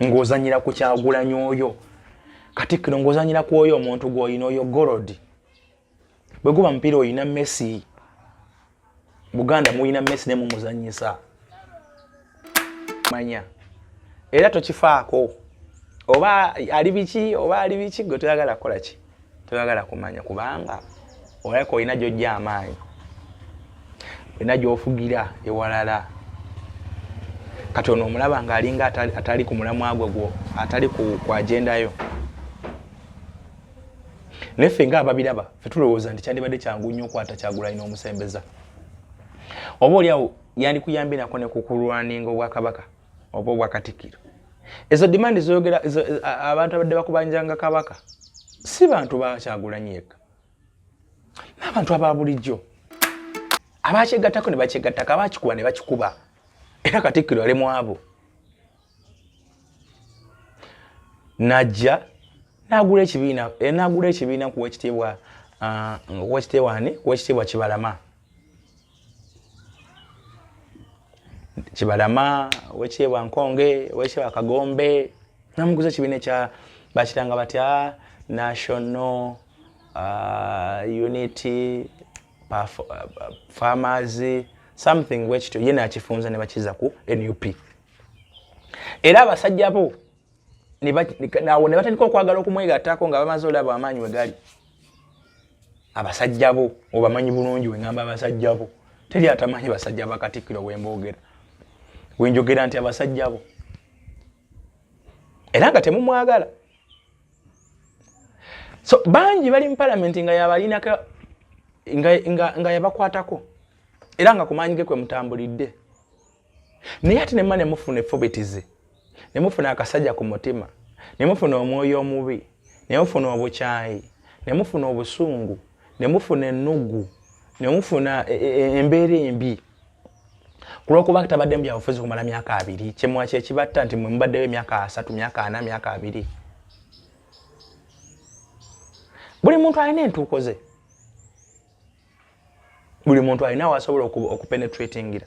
ng'ozanyira ku Kyagulanyi oyo Katikkiro ng'ozanyira ku oyo omuntu gw'oyina oyo Gorodi bwe guba mupiira oyina Messi Buganda muyina Messi ne mumuzanyisa manya era tokifaako oba ali biki gwe toyagala kukola ki toyagala kumanya kubanga olako oyina gy'ojja amaanyi oyina gy'ofugira ewalala kati ono omulaba ng'alinga atali ku mulamwa gwo atali ku agenda yo neffe nga ababiraba ffe tulowooza nti kyandibadde kyangu nnyo okwata Kyagulanyi n'omusembeza oba oliawo yandikuyambye nako ne kukulwaninga obwakabaka oba obwa Katikkiro ezo demand zoyogera abantu abadde bakubanjanga kabaka si bantu ba Kyagulanyi yekka n'abantu aba bulijjo abakyegattako ne bakyegattako abakikuba ne bakikuba era Katikkiro ali mu abo najja n'agula ekibiina ku wekitiibwa Kibalama wekitiibwa Nkonge wekitiibwa Kagombe namuguza ekibiina kya bakiranga batya National Unity Farmers something wekityo yena akifunza ne bakiza ku NUP era abasajja bo nawo ne batandika okwagala okumwegattako nga bamaze olaba amaanyi we gali abasajja bo obamanyi bulungi we ngamba abasajja bo teri atamanyi basajja ba Katikkiro wemboogera wenjogera nti abasajja bo era nga temumwagala so bangi bali mu parliament nga yabalinako nga yabakwatako era nga kumaanyi ge kwe mutambulidde naye ate nemma ne mufuna effobetize ne mufuna akasajja ku mutima ne mufuna omwoyo omubi ne mufuna obukyayi ne mufuna obusungu ne mufuna ennugu ne mufuna embeera embi kulwokuba kitabadde mu byabufuzi kumala myaka 2 kyemwa kyekibatta nti mubaddeyo emyaka 3 myaka 4 myaka 2 buli muntu alina entuuko ze buli muntu alina wasobola okupenetratingira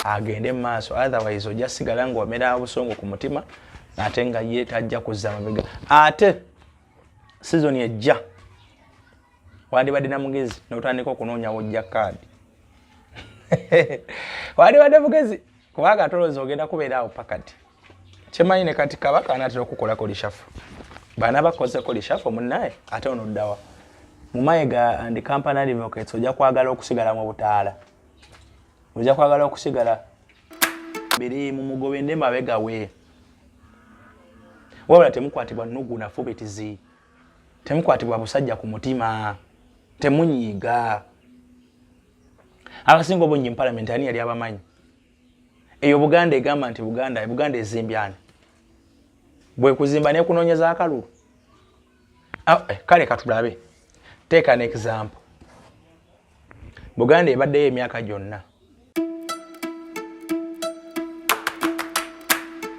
agende mu maaso otherwise ojja sigala ng'omera obusongo ku mutima ate nga ye tajja kuzza mabega ate season ejja wandibadde na mugezi n'otandika okunoonya wojja kaadi wandibadde mugezi kubanga tolowooza ogenda kubeera awo pakati kyemanyi ne kati kabaka anaatera okukolako lishafu baana bakozeko lishafu munnaye ate ono ddawa mu mayiga and company advocates ojja kwagala okusigala mu butaala ojja kwagala okusigala biri mu mugobe ne mabega we wabula temukwatibwa nnugu na fobetizi temukwatibwa busajja ku mutima temunyiiga abasinga obungi mu parliament ani yali abamanyi eyo Buganda egamba nti Buganda ezimbyane bwe kuzimba ne kunoonyeza akalulu kale katulabe teeka an example Buganda ebaddeyo emyaka gyonna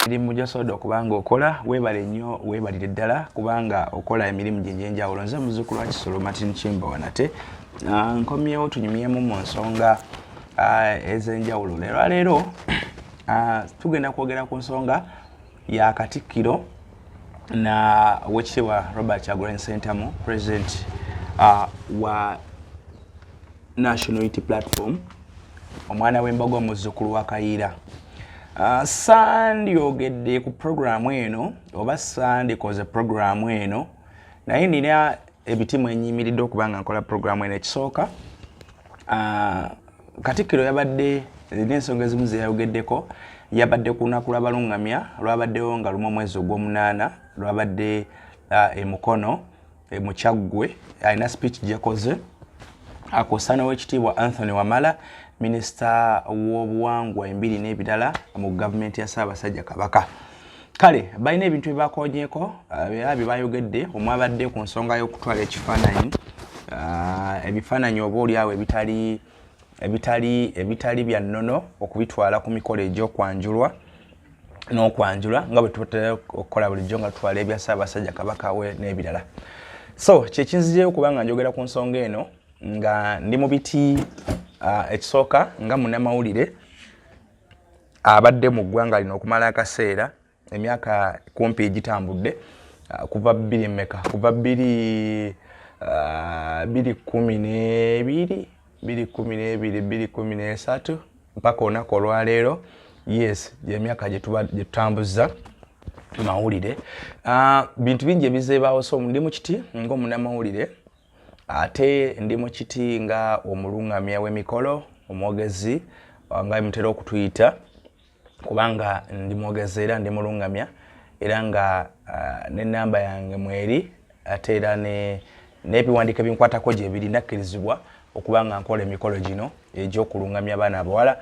emirimu gyosobola okubanga okola weebale nnyo weebalire ddala kubanga okola emirimu gy'enjawulo nze muzzukulu wa Kisolo Martin Chimba wanate nkomyewo tunyumyemu mu nsonga ez'enjawulo leero tugenda kwogera ku nsonga ya Katikkiro na wekitiibwa Robert Kyagulanyi Ssentamu president wa National Unity Platform omwana w'embogo muzzukulu wa Kayiira sandyogedde ku programu eno oba sandikoze programu eno naye nina ebitimu enyimiridde okubanga nkola programu eno ekisooka Katikkiro yabadde n'ensonga ezimu ze yayogeddeko yabadde ku lunaku lw'abalungamya lwabaddewo nga lumu omwezi ogw'omunaana lwabadde emukono mu Kyaggwe alina speech gyekoze akosana w'ekitiibwa Anthony Wamala minisita w'obuwangwa embiri n'ebirala mu gavumenti ya Ssaabasajja Kabaka kale balina ebintu byebakoonyeeko era bye bayogedde omwabadde ku nsonga y'okutwala ekifaananyi ebifaananyi oba oliawo ebitali bya nnono okubitwala ku mikolo egy'okwanjulwa n'okwanjula nga bwe tutera okukola bulijjo nga tutwala ebya Ssaabasajja Kabaka we n'ebirala so kyekinzijeyo kubanga njogera ku nsonga eno nga ndi mu biti ekisooka nga munnamawulire abadde mu ggwanga lino okumala akaseera emyaka kumpi egitambudde kuva 2 mmeka kuva 2012 mpaka onako olwaleero yes emyaka gye tutambuza mawulire bintu bingi ebizeebaawo so ndi mu kiti ng'omunnamawulire ate ndi mu kiti nga omulungamya w'emikolo omwogezi nga mutera okutuyita kubanga ndi mwogezi era ndi mulungamya era nga n'ennamba yange mweri ate era n'ebiwandiiko ebinkwatako gye biri nakkirizibwa okubanga nkola emikolo gino egy'okulungamya abaana abawala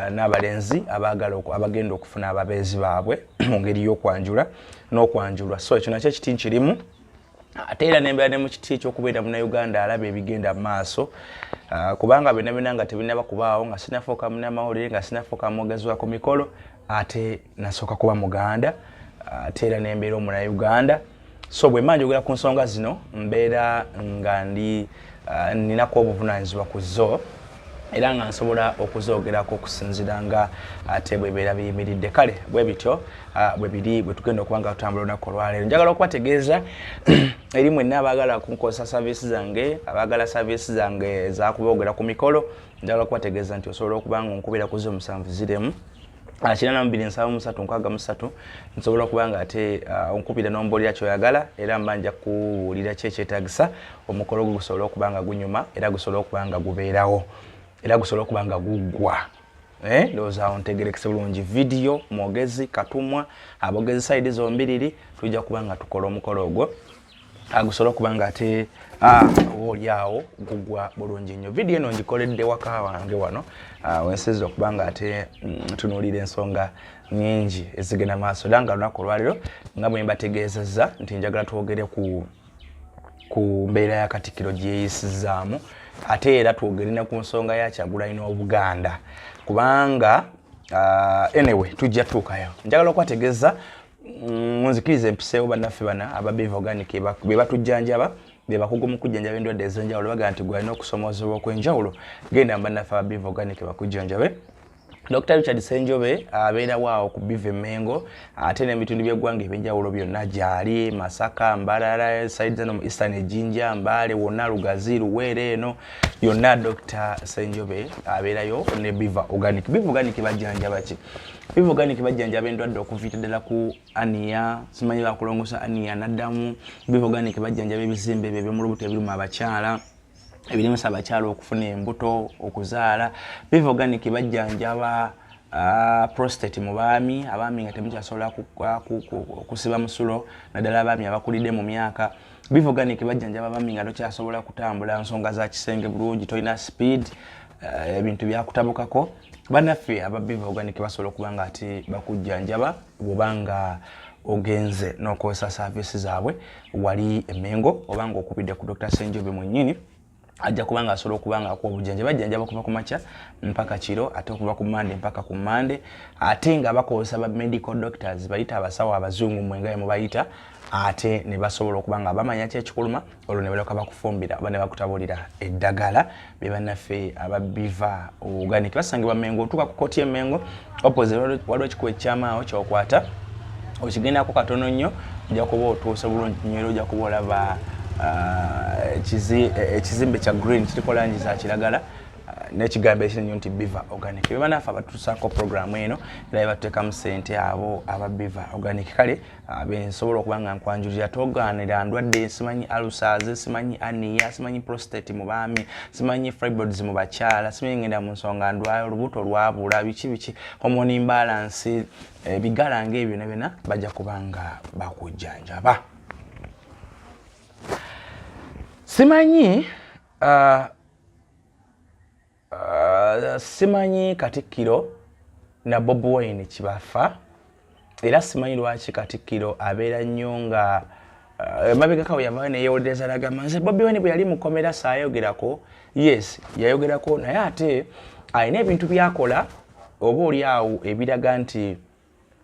n'abalenzi abagenda okufuna ababeezi baabwe mu ngeri y'okwanjula n'okwanjulwa so ekyo nakyo ekiti nkirimu ate era nembeera ne mu kiti ekyokubeera munnayuganda alaba ebigenda mu maaso kubanga byonna nga tebinaba kubaawo nga sinafuuka munnamawulire nga sinafuuka mwogezi wa ku mikolo ate nasooka kuba muganda ate era nembeera omunnayuganda so bwe mba njogera ku nsonga zino mbeera nga ninako obuvunaanyizibwa ku zo era nga nsobola okuzoogerako okusinziira nga ate bwebeera biyimiridde kale bwe bityo bwe biri bwe tugenda okuba nga tutambula olunaku olwaleero njagala okubategeeza eri mwenna abaagala kunkozesa saviisi zange abaagala saviisi zange ezakuboogera ku mikolo njagala okubategeeza nti osobola okuba nga onkubira ku 07 427 nsobola okuba nga ate onkubira n'ombolera kyoyagala era mba nja kuwulira ki ekyetaagisa omukolo gwo gusobola okuba nga gunyuma era gusobola okuba nga gubeerawo era gusobola okuba nga guggwa ndowooza awo ntegerekese bulungi vidiyo mwogezi katumwa abogezi sayidi zombiriri tujja kuba nga tukola omukolo ogwo gusobola okuba nga ate oolyawo guggwa bulungi nnyo vidiyo eno ngikoledde waka wange wano wensinzira okuba nga ate tunuulira ensonga nnyingi ezigenda maaso era nga lunaku olwaleero nga bwe mbategeezezza nti njagala twogere ku mbeera ya Katikkiro gye yeeyisizaamu ate era twogere ne ku nsonga ya Kyagulanyi n'Obuganda kubanga anyway tujja tuukayo njagala okwategeeza nzikiriza empiseewo bannaffe bana aba Beaver Organic be batujjanjaba be bakugu mu kujjanjaba endwadde ez'enjawulo baga nti gwalina okusomoozebwa okw'enjawulo genda bannaffe aba Beaver Organic bakujjanjabe Dr. Richard Senjobe abeerawo awo ku Beaver Mengo ate n'ebitundu by'eggwanga ebyenjawulo byonna gyali Masaka Mbalala Saidi no Eastern Ejinja Mbale wonna Lugazi Luwere eno yonna Dr. Senjobe abeerayo ne Beaver Organic bajjanjaba ki Beaver Organic bajjanjaba endwadde okuviira ddala ku ania simanyi bakulongosa ania naddamu Beaver Organic bajjanjaba ebizimbe ebyo eby'omu lubuto ebirimu abakyala ebirimisa abakyala okufuna embuto okuzaala Beaver Organic bajjanjaba prostate mu baami abaami nga temukyasobola kusiba musulo naddala abaami abakulidde mu myaka Beaver Organic bajjanjaba abaami nga tokyasobola kutambula nsonga za kisenge bulungi tolina speed ebintu byakutabukako bannaffe aba Beaver Organic basobola okuba nga ati bakujjanjaba bw'obanga ogenze n'okozesa saavisi zaabwe wali emengo obanga okubidde ku Dr. Senjobe mwennyini ajja kubanga asobola okubanga akuwa obujjanjabi bajjanjaba kuva ku makya mpaka kiro ate okuva ku Monday mpaka ku Monday ate nga bakozesa ba medical doctors bayita abasawo abazungu mwenga mu bayita ate ne basobola okubanga bamanya ki ekikuluma olwo ne balyoka bakufumbira oba ne bakutabulira eddagala be bannaffe aba Beaver Organic basangibwa Mengo otuuka ku kkooti y'Emengo opposite waliwo ekikubo ekyamaawo kyokwata okigendako katono nnyo ojja kuba otuuse bulungi nnyo era ojja kuba olaba ekizimbe kya green kiriko langi za kiragala n'ekigambo ekinyo nti Beaver Organic be bannaffe abatuusaako programu eno era batuteekamu ssente abo aba Beaver Organic kale bensobola okuba nga nkwanjulira togaanira ndwadde simanyi ulcers simanyi ania simanyi prostate mu baami simanyi fibroids mu bakyala simanyi ngenda mu nsonga ndwayo olubuto lwabula biki hormone imbalance bigala ng'ebyo byonna bajja kuba nga bakujjanjaba simanyi Katikkiro na Bobi Wine kibafa era simanyi lwaki Katikkiro abeera nnyo nga mabegakawo yavaayo neyewolereza n'agamba nze Bobi Wine bwe yali mukomera saayogerako yes yayogerako naye ate alina ebintu byakola oba oli awo ebiraga nti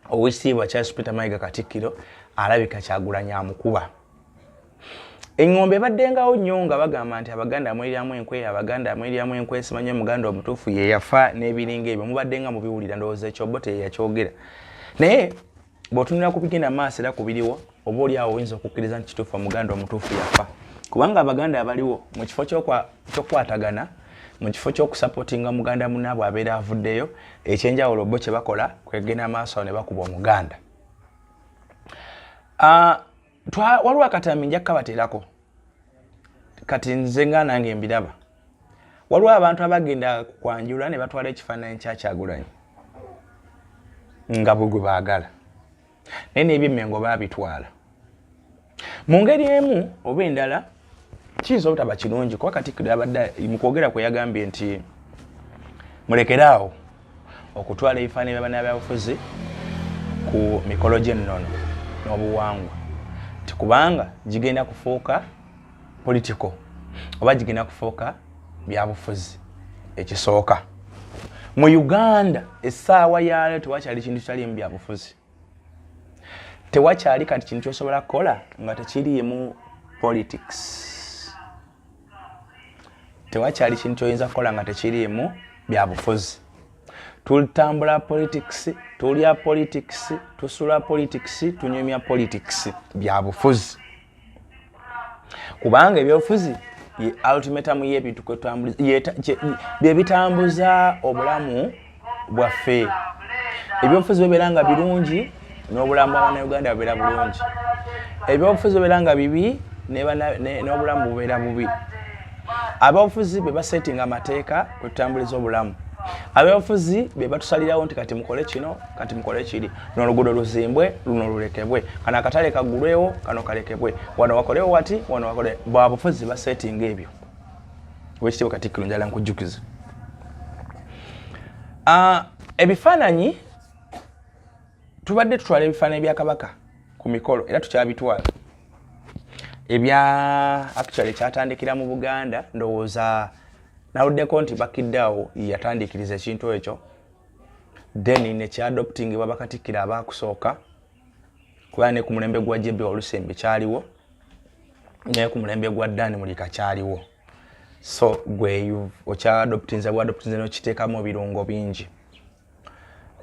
owekitiibwa Charles Peter Mayiga Katikkiro alabika Kyagulanyi amukuba Engombe baddengawo nnyo nga bagamba nti Abaganda amwiriramu enkwe, Abaganda amwiriramu enkwe, simanyi Omuganda omutuufu ye yafa n'ebiringa ebyo mubaddenga mubiwulira ndowooza ekyobo teyakyogera. Naye bw'otunula ku bigenda maaso era ku biriwo oba oli awo oyinza okukkiriza nti kituufu Omuganda omutuufu yafa. Kubanga Abaganda abaliwo mu kifo ky'okukwatagana, mu kifo ky'okusapootinga Muganda munnaabwe abeera avuddeyo, ekyenjawulo bo kye bakola kwegenda maaso ne bakuba Omuganda. Waliwo akatambi nja kukabateerako kati nze nga nange mbiraba. Waliwo abantu abagenda kwanjula ne batwala ekifaananyi kya Kyagulanyi nga bwe baagala, naye n'ebyemmengo baabitwala mu ngeri emu oba endala. Kiyinza obutaba kirungi kuba Katikkiro yabadde mu kwogera kwe yagambye nti mulekeraawo okutwala ebifaananyi by'abannabyabufuzi ku mikolo gy'ennono n'obuwangwa, kubanga gigenda kufuuka political oba gigenda kufuuka byabufuzi. Ekisooka mu Uganda essaawa yaleero tewakyali kintu kitali mu byabufuzi, tewakyali kati kintu kyosobola kukola nga tekiriimu politics, tewakyali kintu kyoyinza kukola nga tekiriimu byabufuzi. Tutambula politics, tulya politics, tusula politics, tunyumya politics, byabufuzi. Kubanga ebyobufuzi ye ultimatum y'ebintu bye bitambuza obulamu bwaffe. Ebyobufuzi bibeera nga birungi n'obulamu bw'Abannayuganda bubeera bulungi. Ebyobufuzi bibeera nga bibi n'obulamu bubeera bubi. Ababufuzi be basettinga amateeka kwe tutambuliza obulamu. Ababufuzi be batusalirawo nti kati mukole kino, kati mukole kiri, n'oluguudo luzimbwe, luno lulekebwe, kano akatale kagulwewo, kano kalekebwe, wano wakolewo wati, wano wakole. Babufuzi basettinga ebyo. Weekitiibwa Katikkiro njala nkujjukiza. Ebifaananyi tubadde tutwala ebifaananyi bya Kabaka ku mikolo era tukyabitwala. Actually kyatandikira mu Buganda, ndowooza nawuddeko nti Bakidaawo yatandikiriza ekintu ekyo, then ne kyadoptingibwa Bakatikkiro abaakusooka, kuba ne ku mulembe gwa Jebbe Olusembe kyaliwo, ne ku mulembe gwa Dani Mulika kyaliwo. So gwe okyadoptinze n'okiteekamu ebirungo bingi.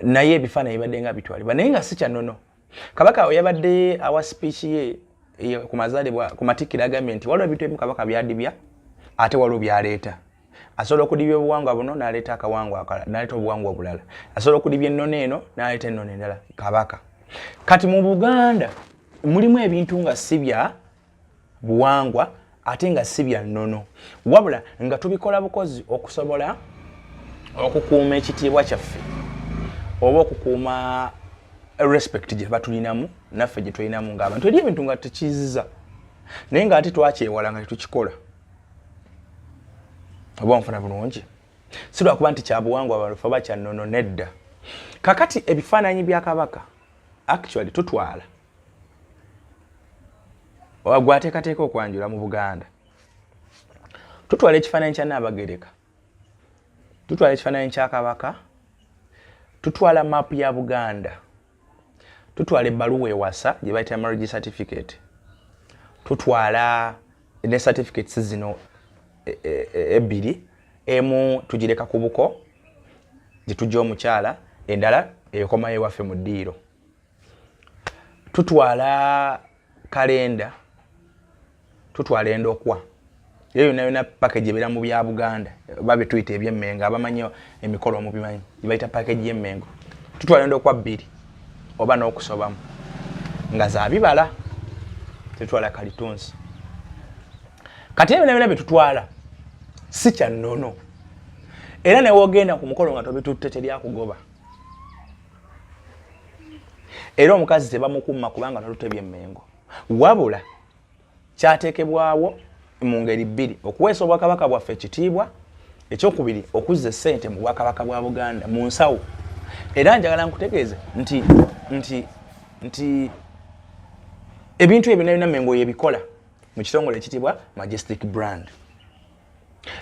Naye ebifaananyi bibadde nga bitwalibwa naye nga si kyannono. Kabaka we yabadde awa speech ye ku mazaalibwa ku Matikkiro agambye nti waliwo ebintu ebimu Kabaka byadibya ate waliwo byaleeta. Asobola okudibya obuwangwa buno n'aleeta akawangwa akalala, n'aleeta obuwangwa obulala. Asobola okudibya ennono eno n'aleeta ennono endala. Kabaka kati mu Buganda mulimu ebintu nga si bya buwangwa ate nga si bya nnono, wabula nga tubikola bukozi okusobola okukuuma ekitiibwa kyaffe oba okukuuma respect gye batulinamu naffe gye tulinamu ng'abantu. Eri ebintu nga tekiziza naye nga ate twakyewala nga tetukikola. Oba nfuna bulungi si lwakuba nti kyabuwangwa abalufu oba kya nnono, nedda. Kakati ebifaananyi bya Kabaka actually tutwala gwateekateeka okwanjula mu Buganda. Tutwala ekifaananyi kya Nnaabagereka, tutwala ekifaananyi kya Kabaka, tutwala maapu ya Buganda, tutwala ebbaluwa ewasa gye bayita marriage certificate, tutwala ne certificates zino ebbiri, emu tugireka ku buko gye tujja omukyala, endala ekomayo ewaffe mu ddiiro. Tutwala kalenda, tutwala endokwa, eyo yonna package ebeera mu bya Buganda oba bye tuyita ebyemmengo, abamanyi emikolo mubimanyi gye bayita package y'emmengo. Tutwala endokwa bbiri oba n'okusobamu nga za bibala, tutwala kalitunsi. Kati ebyo byonna bye tutwala si kya nnono era ne wogenda ku mukolo nga tobitutte teryakugoba. Era omukazi tebamukumma kubanga tolutte byemmengo, wabula kyateekebwawo mu ngeri bbiri: okuweesa Obwakabaka bwaffe ekitiibwa, ekyokubiri okuzza essente mu Bwakabaka bwa Buganda mu nsawo. Era njagala nkutegeeze nti ebintu ebyo byonna Mengo yebikola mu kitongole ekitibwa Majestic Brand,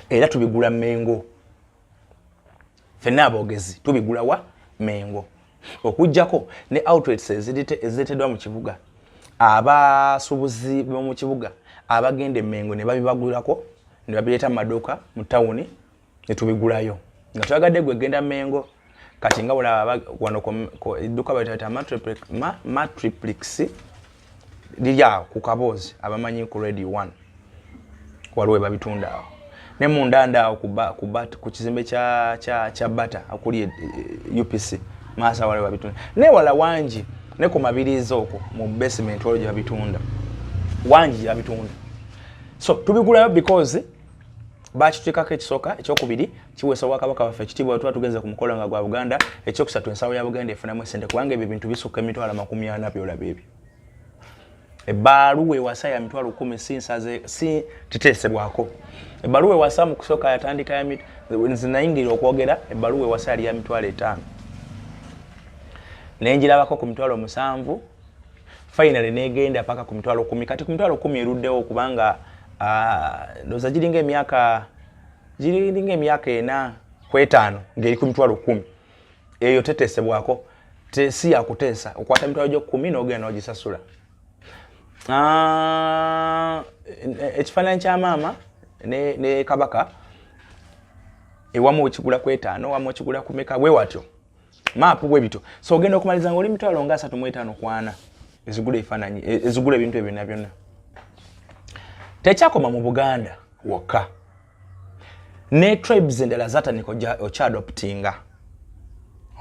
era tubigula Mengo. Ffenna aboogezi tubigula wa Mengo, okujjako ne outlets eziteeddwa mu kibuga, abasuubuzi b'omu kibuga, abagende Mengo ne babibagulako ne babireeta maduka mu town ne tubigulayo nga twagadde gwe genda Mengo kati nga wala wano ko idduka bayita Matriplex lya ku Kabozi abamanyi ku Radio 1 waliwo babitunda awo ne mundanda awo ku kizimbe cha bata akuli UPC masa wale babitunda ne wala wanji ne ku mabirizo okwo mu basement wale babitunda wanji babitunda so tubigulayo because bakitikako ekisoka ekyokubiri kiwesa Kabaka waffe ekitibwa tugenze ku mukolo nga gwa Buganda ekyokusatu ensawo ya Buganda efunamu esente kubanga ebyo bintu bisukka emitwalo 40 byolaba ebyo ebbaluwa ewasa ya mitwalo 10 sinsaze si titeesebwako ebbaluwa ewasa mu kusoka yatandika ya zinayingira okwogera ebbaluwa ewasa yali ya mitwalo 5 nenjirabako ku mitwalo 7 finally negenda paka ku mitwalo 10 kati ku mitwalo 10 eruddewo kubanga ndoza jiringa emyaka 4 kwetano ngeri ku mitwalo 10 eyo teteesebwako si yakuteesa okwata mitwalo gyo 10 n'ogenda ogisasula ekifaananyi kya maama ne Kabaka ewamu okigula kwetano wamu okigula kumeka bwe watyo maapu bwe bito so ogenda okumaliza ng'oli mitwalo nga 35 kwana ezigula ebifaananyi ezigula ebintu ebyo byonna tekyakoma mu Buganda wokka ne tribes endala zatandika okyadoptinga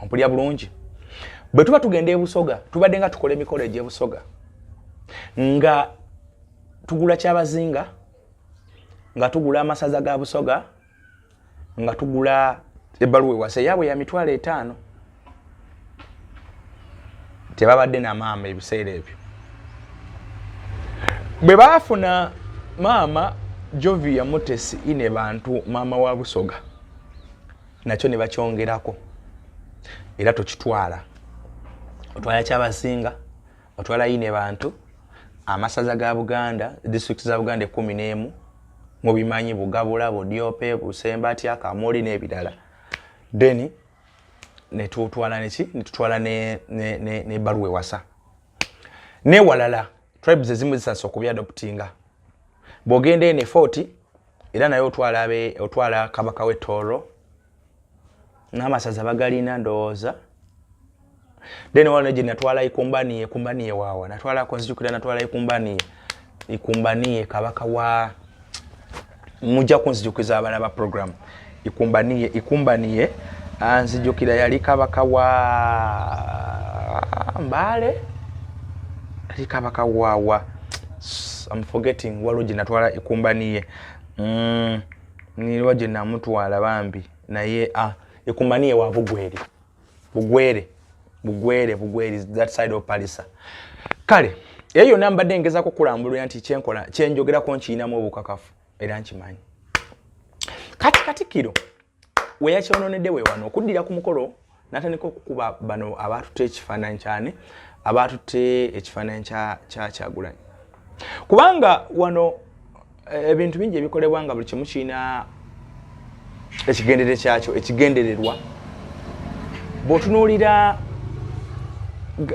ompulya bulungi bwe tuba tugenda ebusoga tubadde nga tukola emikolo egy'ebusoga nga tugula kyabazinga nga tugula amasaza ga busoga nga tugula ebbaluwa ewasa yaabwe ya mitwalo 5 tebabadde na maama ebiseera ebyo bwe baafuna maama Jovia Mutesi ine bantu maama wa busoga nakyo ne bakyongerako era tokitwala otwala kyabazinga otwala ine bantu amasaza ga Buganda district za Buganda 11 mu bimanyi Bugabula Budyope Busembati Akamoli n'ebirala then ne tutwala ne baluwe wasa ne walala tribes ezimu zisasa okubyadoptinga bogende ne 40 era nayo otwala Kabaka w'Etoro n'amasaza bagalina ndowooza then wano je natwala ikumbaniye wawa natwala konzijukira natwala ikumbaniye Kabaka wa mujja konzijukiza abana ba program ikumbaniye anzijukira yali Kabaka wa Mbale yali Kabaka wa I'm forgetting waloje natwala ikumbaniye nilwaje na mtu wala bambi naye ikumbaniye wa Bugwere that side of Palisa kale eyo namba dengeza ko kulambulira nti kyenkola kyenjogera ko nkiinamu obukakafu era nkimanyi kati kiro we yakyononedde we wano okuddira ku mukolo natandika okukuba bano abatutte ekifaananyi kyane abatutte ekifaananyi Kyagulanyi kubanga wano ebintu bingi ebikolebwa nga buli kimu kiina ekigendere kyakyo ekigendererwa bw'otunuulira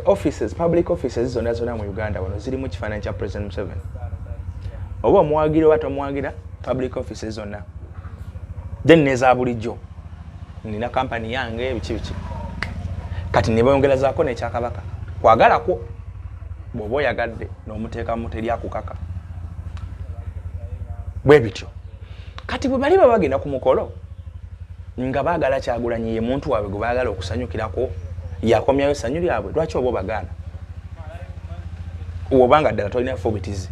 offices public offices zonna mu Uganda wano ziri mu kifaananyi kya President Museveni oba omuwagira oba tomuwagira public offices zonna then neza bulijjo nina company yange biki kati ne bayongera zaako n'ekya Kabaka kwagalako bw'oba oyagadde n'omuteeka mu teryakukaka bwe bityo kati bwe bali bagenda ku mukolo nga baagala Kyagulanyi ye muntu waabwe gwe baagala okusanyukirako yakomyayo essanyu lyabwe lwaki oba obagaana obanga ddala tolina fobitizi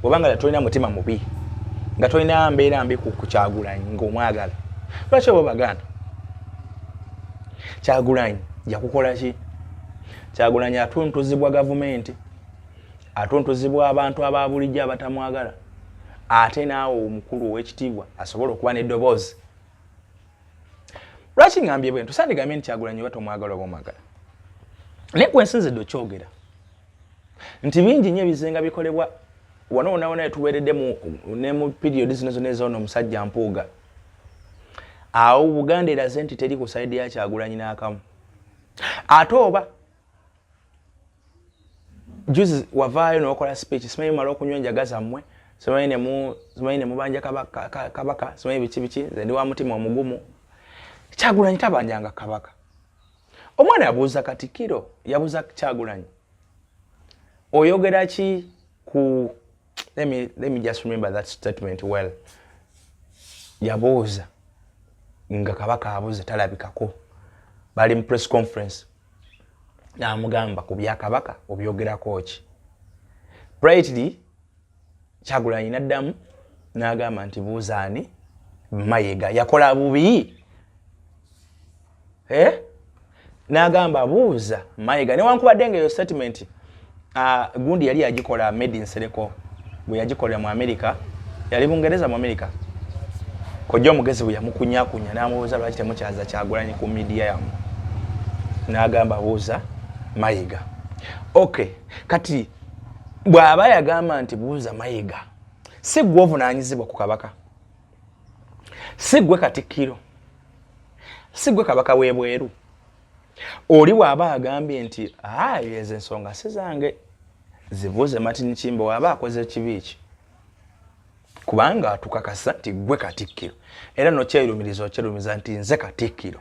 obanga ddala tolina mutima mubi nga tolina mbeera mbi ku Kyagulanyi ng'omwagala lwaki oba obagaana Kyagulanyi yakukola ki Kyagulanyi atuntuzibwa gavumenti atuntuzibwa abantu ababulijjo abatamwagala ate naawe omukulu ow'ekitiibwa asobola okuba n'eddoboozi lwaki ngambye bwe tusandigambye nti Kyagulanyi oba tomwagala oba omwagala naye gwe nsinzidde okyogera nti bingi nnyo ebizinga bikolebwa wano wona tuweeredde ne mu periodi zino zonna ez'ono omusajja Mpuuga awo Buganda eraze nti teri ku sayidi ya Kyagulanyi n'akamu ate oba juzi wavaayo n'okola speech simanyi mala okunywa enjaga zammwe simanyi ne mubanja kabaka simanyi biki nze ndi wa mutima omugumu Kyagulanyi tabanjanga kabaka omwana yabuuza Katikkiro yabuuza Kyagulanyi oyogera ki ku let me just remember that statement well yabuuza nga kabaka abuuze talabikako bali mu press conference n'amugamba ku bya kabaka obyogerako ki brightly Kyagulanyi n'addamu n'agamba nti buuzaani Mayiga yakola bubi n'agamba buuza Mayiga newankubadde nga eyo statement gundi yali yagikola made in Sereko bwe yagikolera mu America yali Bungereza mu America kojja omugezi bwe yamukunyakunya n'amubuuza lwaki temukyaza Kyagulanyi ku media yamu n'agamba buuza Mayiga okay kati bw'aba yagamba nti buuza Mayiga si gwe ovunaanyizibwa ku kabaka si gwe Katikkiro si gwe kabaka w'ebweru oli bw'aba agambye nti ezo ensonga si zange zibuuze Martin Kimbo waba akoze kibi ki kubanga tukakasa nti gwe Katikkiro era nokyerumiriza okyerumiza nti nze Katikkiro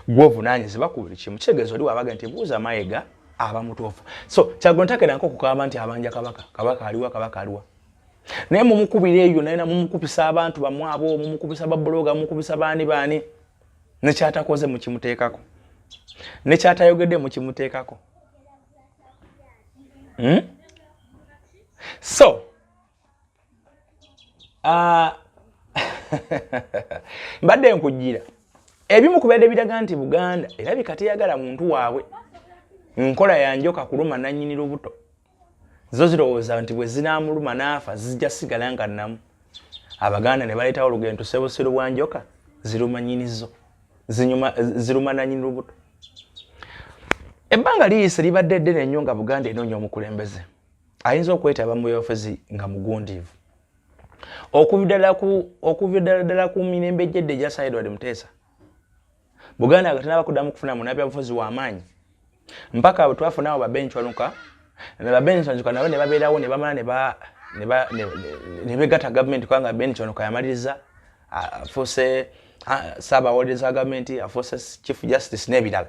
gwe ovunaanyizibwa ku buli kimu kitegeeza oli bw'abaga nti buuza Mayiga aba mutuufu so Kyagulanyi takenako kukaba nti abanja kabaka aliwa naye mumukubira eyo naye mumukubisa abantu bamwabo mumukubisa babloga mumukubisa baani nekyatakoze mukimuteekako nekyatayogedde mukimuteekako so mbadde nkujjira ebimu kubeera biraga nti Buganda era bikateyagala muntu waabwe nkola yanjoka kuluma nanyini lubuto zo zirowooza nti bwe zinaamuluma n'afa zijja sigala nga nnamu Abaganda ne baleetawo olugendo tusebusiro bwa njoka ziruma nyinizo ziruma nanyini lubuto ebbanga liyise libadde ddene nnyo nga Buganda enoonya omukulembeze ayinza okwetaba mu byobufuzi nga mugundiivu okuva ddala ku mirembe egyedde egya Sir Edward Muteesa Buganda nga tenaba kuddamu kufuna munnabyabufuzi w'amaanyi mpaka bwe twafunawo babenchwanuka babenchwanuka nabo ne babeerawo ne bamala ne begatta gavumenti kubanga benchwanuka yamaliriza afuuse Ssaabawolereza wa gavumenti afuuse Chief Justice n'ebirala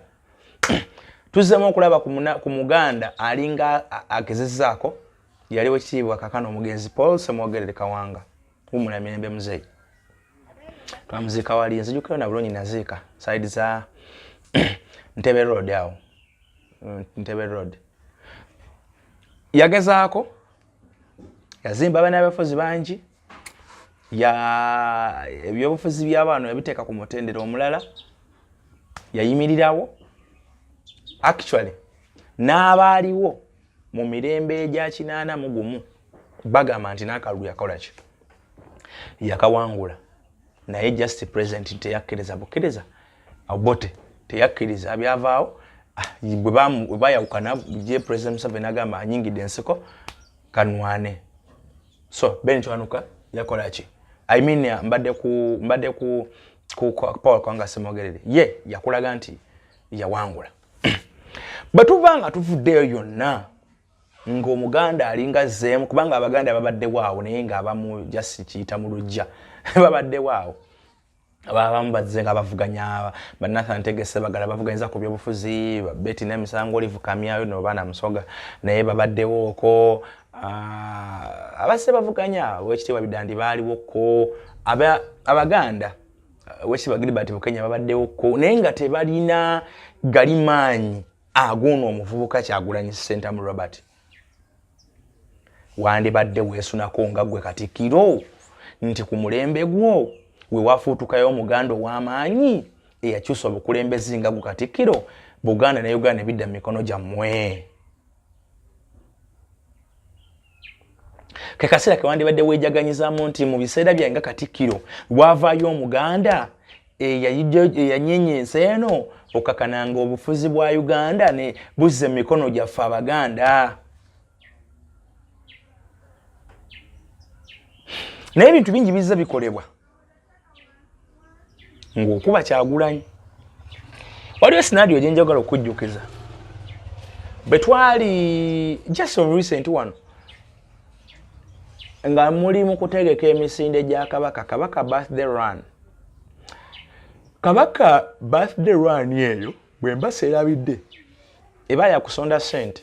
tuzzemu okulaba ku Muganda alinga agezezzaako yaliwo ekitiibwa Kakano omugenzi Paul Semwogerere Kawanga wumula mirembe muzeeyi twamuziika wali nzijukirayo na bulonyi naziika side za Ntebe Road awo Ntebe Road yagezaako yazimba bannabyabufuzi bangi ebyobufuzi by'abaana yabiteeka ku mutendera omulala yayimirirawo actually n'abaaliwo mu mirembe egya 81 bagamba nti n'akalulu yakola ki yakawangula naye just president teyakkiriza bukkiriza Obote teyakkiriza byavaawo bwe bayawukana je president Museveni agamba anyingidde ensiko kanwane so benchwanuka yakola ki I mean mbadde ku Paul Kawanga Semwogerere ye yakulaga nti yawangula batuvanga tuvuddeyo yonna ng'Omuganda alinga zeemu kubanga Abaganda babadde waawo naye ng'abamu just kiyita mu lujja babadde waawo abamu bazze nga bavuganya Nathan Tegese bagala bavuganyiza ku byobufuzi Betty n'emisango Olive Kamyayo no baana Musoga naye babaddewo ko abase bavuganya wekitiibwa Bidandi baaliwo ko Abaganda wekitiibwa Gilbert Bukenya babaddewo ko naye nga tebalina galimaanyi aguno omuvubuka Kyagulanyi Ssentamu Robert wandibadde weesunako nga gwe Katikkiro nti ku mulembe gwo we wafuutukayo Omuganda ow'amaanyi eyakyusa obukulembezi nga gu Katikkiro Buganda ne Uganda bidda mu mikono gyammwe ke kaseera ke wandibadde weejaganyizaamu nti mu biseera byange Katikkiro wavaayo Omuganda eyanyenyensa eno okakananga obufuzi bwa Uganda ne buzze mu mikono gyaffe Abaganda naye ebintu bingi bizza bikolebwa ng'okuba Kyagulanyi waliwo scenario gye njagala okujjukiza bwe twali just on recent one nga muli mu kutegeka emisinde gya kabaka birthday run. Kabaka birthday run eyo bwemba serabidde eba ya kusonda sente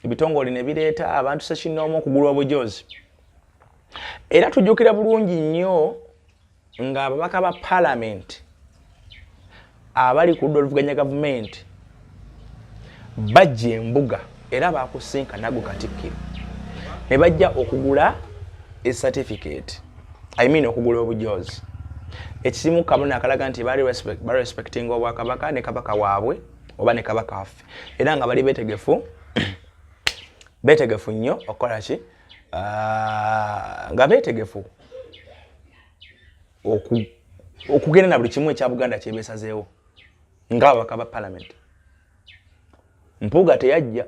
ebitongole ne bireeta abantu sekinoomu okugulwa obujozi. Era tujjukira bulungi nnyo nga ababaka ba parliament abali ku ludda oluvuganya gavumenti bajja embuga era bakusinka nago Katikkiro ne bajja okugula certificate, okugula obujozi. Ekisimu kabona akalaga nti bali respecting obwakabaka ne kabaka waabwe oba ne kabaka waffe, era nga bali betegefu nnyo okukola ki, nga betegefu okugenda na buli kimu ekya Buganda kyebeesazeewo ng'ababaka ba parliament. Mpuuga teyajja,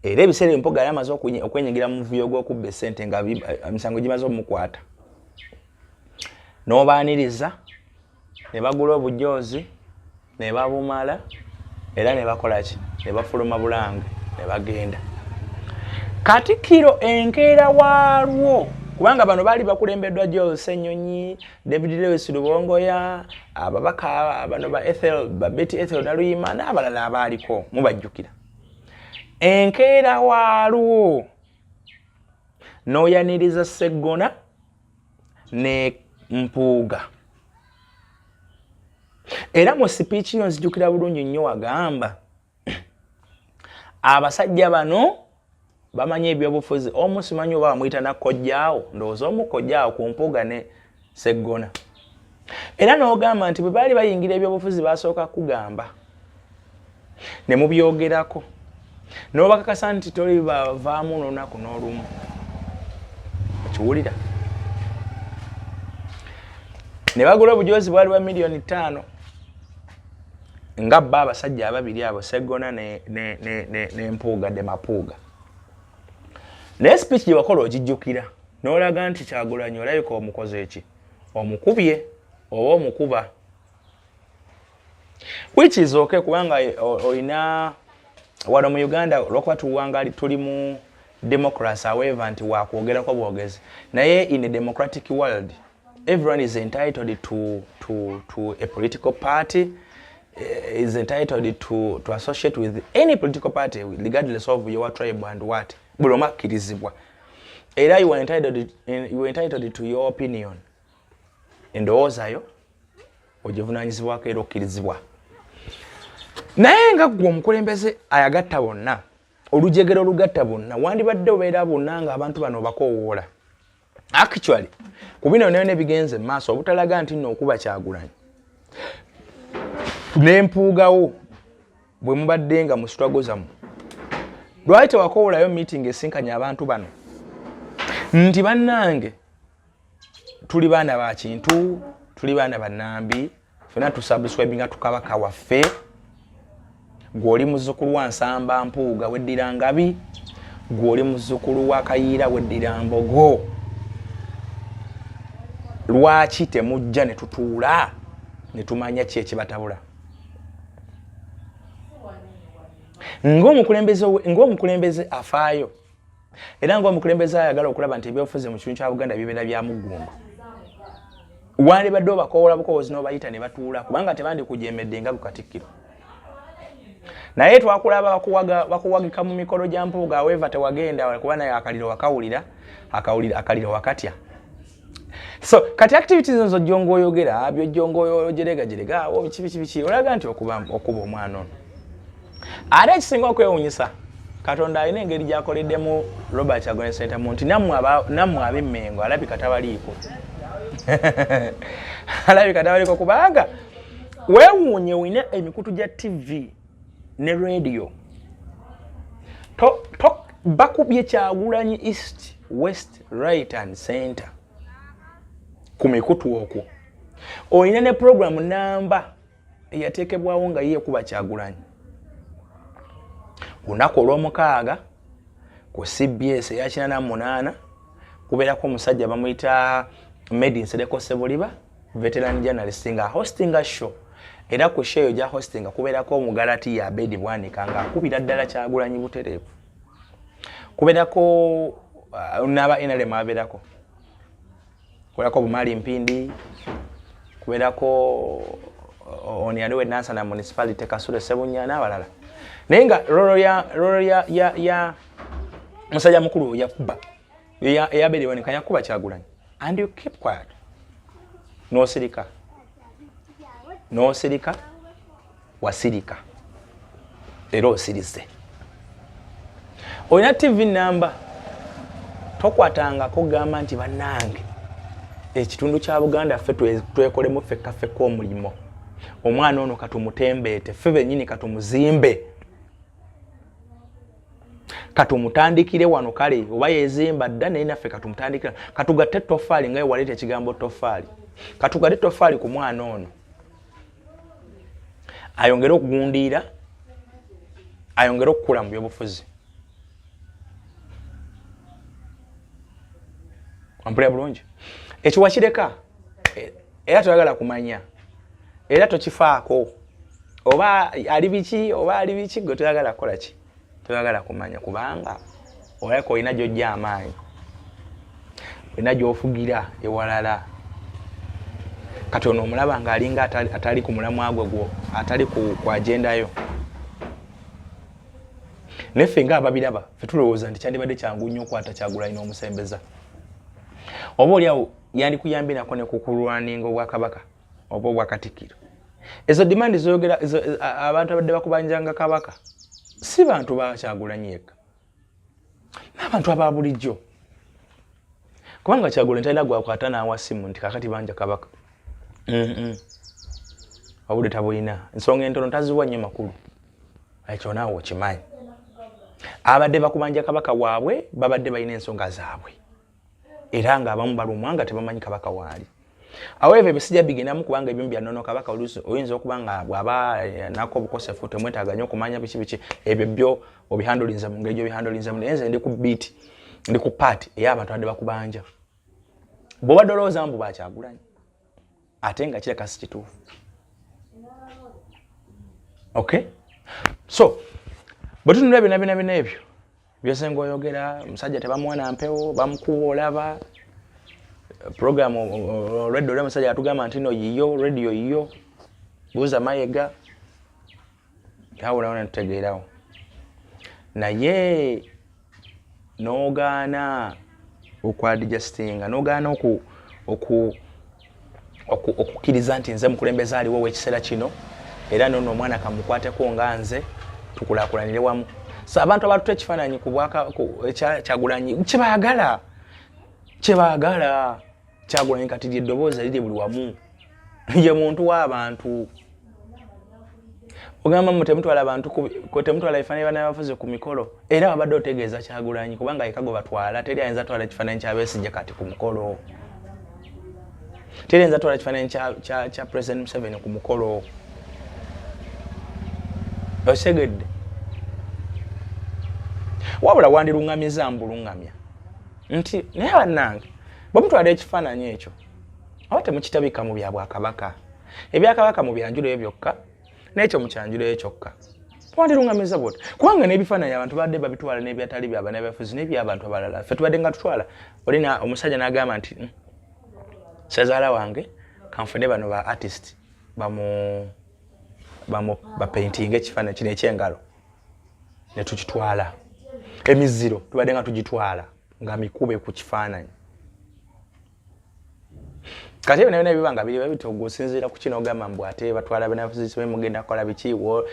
era ebiseera Mpuuga yali amaze okwenyigira mu muvuyo gw'okubba essente nga emisango gimaze omukwata. N'obaaniriza ne bagula obujozi ne babumala era ne bakola ki, ne bafuluma bulange ne bagenda. Katikkiro enkeera waalwo kubanga bano baali bakulembeddwa Joel Ssenyonyi, David Lewis Lubongoya, ababaka bano ba Betty Ethel Naluyima n'abalala abaaliko mubajjukira. Enkeera waalwo n'oyaniriza Sseggona ne Mpuuga. Era mu speech yo nzijukira bulungi nnyo agamba abasajja bano bamanye ebyobufuzi. Omu simanyi oba bamuyita Nakojjaawo, ndowooza omu Kojjaawo ku Mpuuga ne Sseggona. Era n'ogamba nti bwe baali bayingira ebyobufuzi basooka kugamba ne mubyogerako n'obakakasa nti toli bavaamu n'olunaku n'olumu. Okiwulira? Ne bagula obujozi bwali bwa $5,000,000 nga bba abasajja ababiri abo Sseggona ne Mpuuga de Mapuuga. Naye speech gye wakola ogijjukira n'olaga nti Kyagulanyi olabika omukoze eki, omukubye oba omukuba, which is okay kubanga olina wano mu Uganda olwokuba tuwangali tuli mu democracy however nti wakwogerako bwogezi, naye in a democratic world everyone is entitled to a political party, is entitled to associate with any political party regardless of your tribe and what. Buli omu akkirizibwa. Era you are entitled to your opinion. Endowooza yo ogivunaanyizibwako era okkirizibwa. Naye nga ggwe omukulembeze ayagatta bonna, olujegero olugatta bonna, wandibadde obeera bonna nga abantu bano bakoowoola. Actually, ku bino ne bigenze maaso obutalaga nti nno okuba Kyagulanyi n'Empuugawo bwe mubadde nga mu struggle zammwe, lwaki tewakoowolayo meeting esinkanya abantu bano nti bannange tuli baana ba kintu, tuli baana bannambi, ffenna tusubscribinga tukabaka waffe, gw'oli muzzukulu wa Nsamba Mpuuga weddira Ngabi, gw'oli muzzukulu wa Kayiira weddira Mbogo. Lwaki temujja ne tutuula ne tumanya ki ekibatabula? Ng'omukulembeze afaayo era ng'omukulembeze ayagala okulaba nti ebyobufuzi mu kitundu kya Buganda bibeera bya muggundu, wandibadde obakoowola bukoowozi n'obayita ne batuula kubanga tebandikujeemedde nga Katikkiro. Naye twakulaba bakuwagika mu mikolo gya Mpuuga aweeva tewagenda kuba naye akaliro wakawulira, akaliro wakatya. So kati activities zo jjongoyogera byojjongoyogerega biki olaga nti okuba omwana ono. Ate ekisinga okwewuunyisa, Katonda alina engeri gy'akoleddemu Robert Kyagulanyi Ssentamu nti nammwe ab'Emmengo alabika tabaliiko. Alabika tabaliiko kubanga weewuunye wina emikutu gya TV ne radio. Bakubye Kyagulanyi East, West, Right and Center. Ku mikutu okwo. Olina ne program namba eyateekebwawo nga ye kuba Kyagulanyi. Lunaku olw'omukaaga ku CBS eya 48 kubeerako omusajja bamuyita Medi Nsereko Sebuliba, veteran journalist nga hosting a show. Era ku show eyo gya hosting kubeerako omugalati ya Abedi Bwanika nga akubira ddala Kyagulanyi butereevu. Kubeerako naba inale maberako kulako bumali mpindi kuberako oni aliwe nasa na municipality Kasule Sebunya n'abalala nenga roro ya musajja mukulu yakuba yabere woneka yakuba Kyagulanyi and you keep quiet no sirika wasirika ero sirize oyina TV number tokwatanga kugamba nti bannange ekitundu kya Buganda ffe twekolemu ffe omulimo omwana ono katumutembeete ffe bennyini katumuzimbe katumutandikire wano kale oba yezimba dda naye naffe katumutandikira katugatte toffaali nga waleeta ekigambo toffaali katugatte toffaali ku mwana ono ayongere okugundiira ayongere okukula mu byobufuzi ampulira bulungi ekyo wakireka era toyagala kumanya era tokifaako oba ali biki gwe toyagala kukola ki toyagala kumanya kubanga olabika olina gy'ojja amaanyi olina gy'ofugira ewalala kati ono omulaba ng'alinga atali ku mulamwa gwe atali ku agendayo neffe nga ababiraba ffe tulowooza nti kyandibadde kyangu nnyo okwata Kyagulanyi n'omusembeza oba oliawo yandikuyambye nako ne kukulwaninga obwakabaka oba obwakatikkiro ezo dimandi zoyogera abantu abadde bakubanjanga kabaka si bantu ba Kyagulanyi yekka n'abantu aba bulijjo kubanga Kyagulanyi talina gwakwata n'awasimu nti kakati banja kabaka wabudde tabulina ensonga entono taziwa nnyo makulu ekyo naawe okimanyi abadde bakubanja kabaka waabwe babadde balina ensonga zaabwe era ng'abamu balumwa nga tebamanyi kabaka waali awo ebyo bisijja bigendamu kubanga ebyo byannono kabaka oyinza okuba nga bw'aba nako obukosefu temwetaaga nnyo okumanya biki ebyo byo obihandolinza mu ngeri gy'obihandolinza naye nze ndi ku biiti ndi ku paati ey'abantu abadde bakubanja bw'obadde olowooza mbu ba Kyagulanyi ate nga kireka si kituufu okay so bwe tutunula bina ebyo byosenga oyogera omusajja tebamuwana mpewo bamukuba olaba programu radio le musajja atugamba nti no yiyo radio yiyo buuza Mayega yawulawo netutegeerawo naye nogaana okwadigestinga nogaana okukkiriza nti nze mukulembeze aliwo w'ekiseera kino era nono omwana kamukwateko nga nze tukulaakulanire wamu so abantu abatutte ekifaananyi ku Kyagulanyi kyebaagala Kyagulanyi kati ly'eddoboozi liri buli wamu ye muntu w'abantu ogamba mu temutwala abantu temutwala ebifaananyi bannabyabufuzi ku mikolo era wabadde otegeeza Kyagulanyi kubanga yekago batwala teri ayinza twala ekifaananyi kya Besigye kati ku mukolo teri ayinza twala ekifaananyi kya President Museveni ku mukolo osegedde wabula wandiruŋŋamiza mbuluŋŋamya nti naye bannange bwemutwala ekifaananyi ekyo oba temukitabika mu bya Bwakabaka ebyakabaka mu byanjulo ebyo byokka n'ekyo mu kyanjulo ekyo kyokka wandiruŋŋamiza bwoti kubanga n'ebifaananyi abantu badde babitwala n'ebyatali by'abannabyabufuzi n'eby'abantu abalala ffe tubadde nga tutwala olina omusajja n'agamba nti ssezaala wange kanfune bano ba artist bapaintinga ekifaananyi kino eky'engalo ne tukitwala emiziro tubadde nga tugitwala nga mikube ku kifaananyi kati ebyo nabyona bibanga biri babiti ogusinziira ku kino ogamba mbu ate batwala bannabyabufuzi be mugenda kukola bikiwo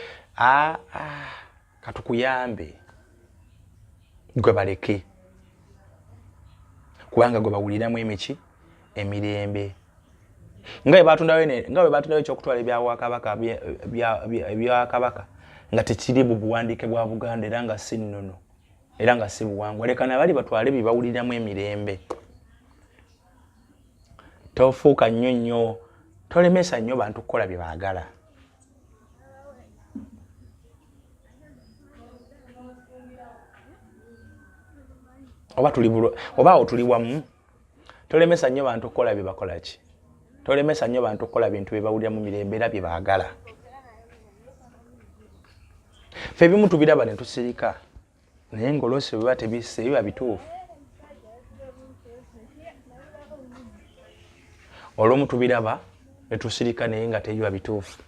katukuyambe gwe baleke kubanga gwe bawuliramu emirembe nga bwe batundawo ekyokutwala ebyawakabaka nga tekiri mu buwandiike bwa Buganda era nga si nnono era nga si buwangwa leka nabali batwale bye bawuliramu emirembe tofuuka nnyo tolemesa nnyo bantu kukola bye baagala oba awo tuli wamu tolemesa nnyo bantu kukola bye bakola ki tolemesa nnyo bantu kukola bintu bye bawuliramu mirembe era bye baagala ffe ebimu tubiraba ne tusirika naye ng'olwose biba tebisse biba bituufu olw'omu tubiraba etusirika naye nga teyiwa bituufu.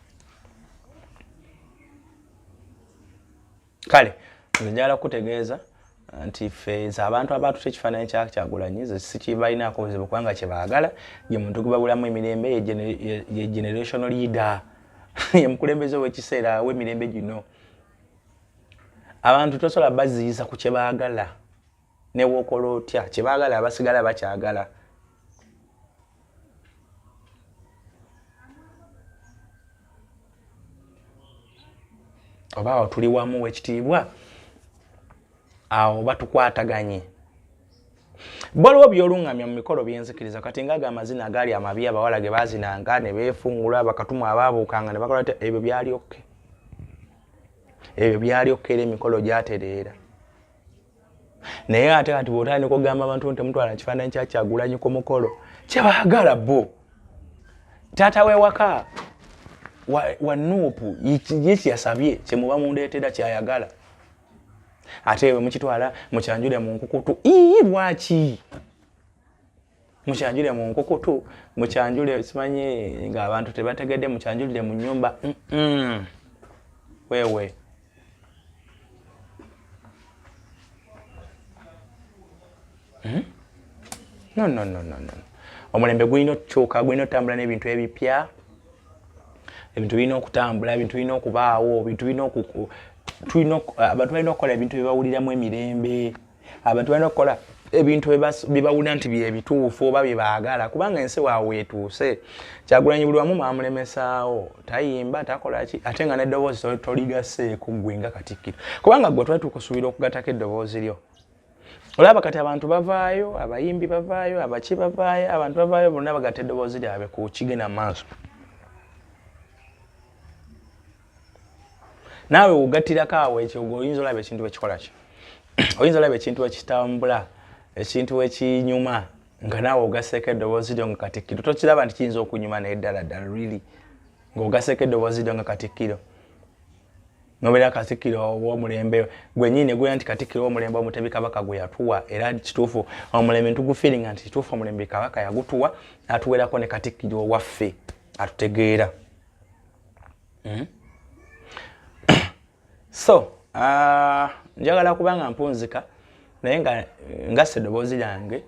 Kale njagala kutegeeza nti ffe abantu abatutte ekifaananyi kya Kyagulanyi ze sikibalinaako buzibu kubanga kye baagala ye muntu gubabulamu emirembe ye generational leader ye mukulembeze w'ekiseera w'emirembe gino. Abantu tosobola baziyiza ku kye baagala ne bw'okola otya kye baagala abasigala bakyagala. Oba tuli wamu w'ekitiibwa awo batukwataganye. Waliwo by'oluŋŋamya mu mikolo byenzikiriza kati ng'ago amazina agaali amabi abawala ge baazinanga ne beefungula bakatumwa abaabuukanga ne bakola ebyo byali okke. Ebyo byali okke era emikolo gyatereera. Naye ate kati bw'otandika okugamba abantu nti temutwala kifaananyi kya Kyagulanyi ku mukolo kye baagala bo. Taata w'ewaka wa Nuupu ye kyasabye kye muba mundeetera kyayagala. Ate ewe mukitwala mukyanjule mu nkukutu. Lwaki? Mukyanjule mu nkukutu, mukyanjule simanyi ng'abantu tebategedde mukyanjulire mu nnyumba. Wewe. No. Omulembe gulina okukyuka, gulina okutambula n'ebintu ebipya. Ebintu birina okutambula, ebintu birina okubaawo, abantu balina okukola ebintu bye bawuliramu emirembe. Abantu balina okukola ebintu bye bawulira nti bye bituufu oba bye baagala kubanga ensi waabwe etuuse. Kyagulanyi buli wamu mwamulemesaawo, tayimba takola ki ate nga n'eddoboozi toligaseeko ggwe nga Katikkiro kubanga ggwe twali tukusuubira okugatako eddoboozi lyo. Olaba kati abantu bavaayo, abayimbi bavaayo, abaki bavaayo, abantu bavaayo bonna bagatta eddoboozi lyabwe ku kigenda maaso. Naawe ugattirako awo ekyo oyinza olaba ekintu ekikola ki. Oyinza olaba ekintu ekitambula, ekintu ekinyuma nga naawe ogaseeko eddoboozi lyo nga Katikkiro. Tokiraba nti kiyinza okunyuma naye ddala really ng'ogaseeko eddoboozi lyo nga Katikkiro. Nobeera Katikkiro w'omulembe gwennyini gwe nti Katikkiro w'omulembe Omutebi Kabaka gwe yatuwa era kituufu omulembe tugufiiringa nti kituufu omulembe Kabaka yagutuwa atuweerako ne Katikkiro waffe atutegeera. So njagala kubanga mpunzika naye nga eddoboozi lyange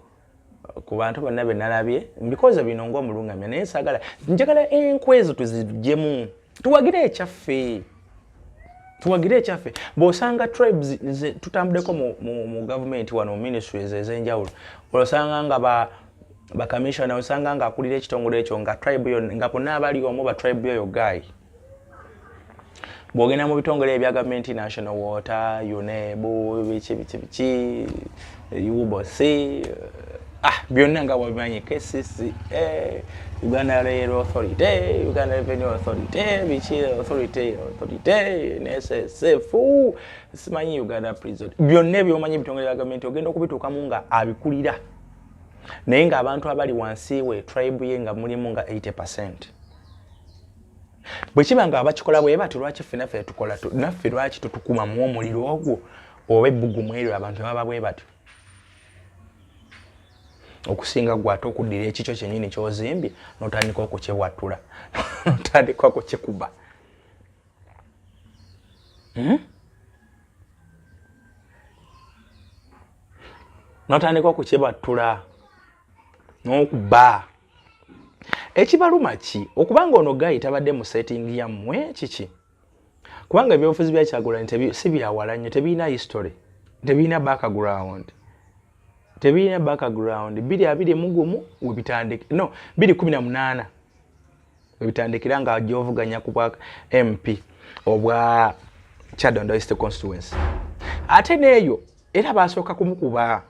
ku bantu bonna be nalabye mbikoze bino ng'omuluŋŋamya naye saagala njagala enkwe ezo tuziggyemu tuwagire ekyaffe. Bw'osanga tribes tutambuddeko mu gavumenti wano mu ministries ez'enjawulo osanga nga bakamishona osanga nga akulira ekitongole ekyo nga tribe yo nga bonna abali omu ba tribe yo gayi. Bw'ogenda mu bitongole ebya gavumenti national water, UNEB, biki UBOC byonna nga wabimanyi KCCA, Uganda Rail Authority, Uganda Revenue Authority, biki authority, NSSF, simanyi Uganda Prison. Byonna ebyomanyi bitongole bya gavumenti ogenda okubituukamu nga abikulira. Naye nga abantu abali wansi we tribe ye nga mulimu nga 80%. Bwe kiba nga abakikola bwe bati lwaki ffe naffe tukola naffe lwaki tutukumamu omuliro ogwo oba ebbugumu eryo abantu baba bwe bati. Okusinga gwe ate okuddira ekikyo kyennyini ky'ozimbye n'otandika okukyewatula n'otandika okukikuba. N'otandika okukibatula n'okuba. Ekibaluma ki okubanga ono gayi tabadde mu setting yammwe kiki? Kubanga ebyobufuzi bya Kyagulanyi si byawala nnyo, tebiina history, tebiina background. Biri abiri mugumu we bitandikira. No, 2018 we bitandikira nga ajovuganya ku bwa MP obwa Kyadondo East Constituency. Ate neeyo era basooka kumukuba.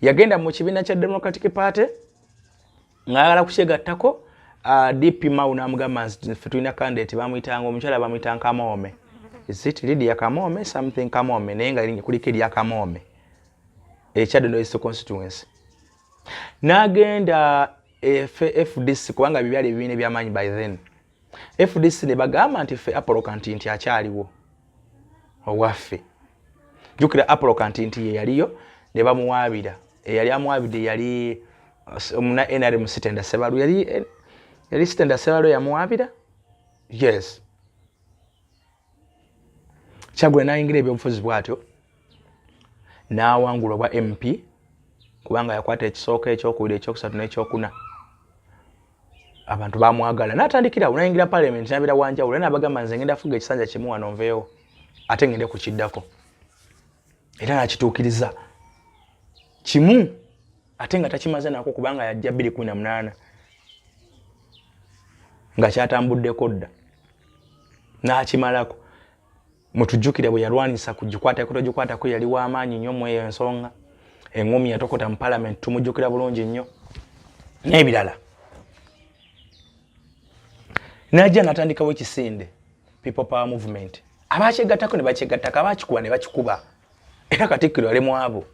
Yagenda mu kibiina kya Democratic Party ngayagala kukyegattako DP Mau n'amugamba nti ffe tulina candidate bamuyitanga omukyala bamuyita Kamome. Is it Lydia Kamome? Something Kamome naye nga kuliko erya Kamome. Kyadondo East Constituency. N'agenda FDC kubanga bibyali ebibiina eby'amaanyi by then. FDC ne bagamba nti ffe Apollo Kantinti akyaliwo owaffe. Jjukira Apollo Kantinti ye yaliyo ne bamuwaabira. Eyali amuwaabidde yali omuna NRM Sitenda Sebalu yali Sitenda Sebalu yamuwabira. Yes. Kyagulanyi n'ayingira ebyobufuzi bw'atyo n'awangulwa bwa MP kubanga yakwata ekisooka ekyokubiri ekyokusatu n'ekyokuna. Abantu bamwagala n'atandikira n'ayingira parliament n'abeera wanjawulo n'abagamba nze ngenda fuga ekisanja kimu wano nveewo ate ngende kukiddako era n'akituukiriza kimu ate nga takimaze nako kubanga yajja 2018 nga kyatambuddeko dda n'akimalako. Mutujjukire bwe yalwanisa kugikwata kutogikwatako yali w'amaanyi nnyo mu eyo ensonga. Engumi yatokota mu parliament tumujjukira bulungi nnyo n'ebirala. Najja natandikawo ekisinde People Power Movement. Abakyegattako ne bakyegattako, abakikuba ne bakikuba. Era Katikkiro yali mu abo.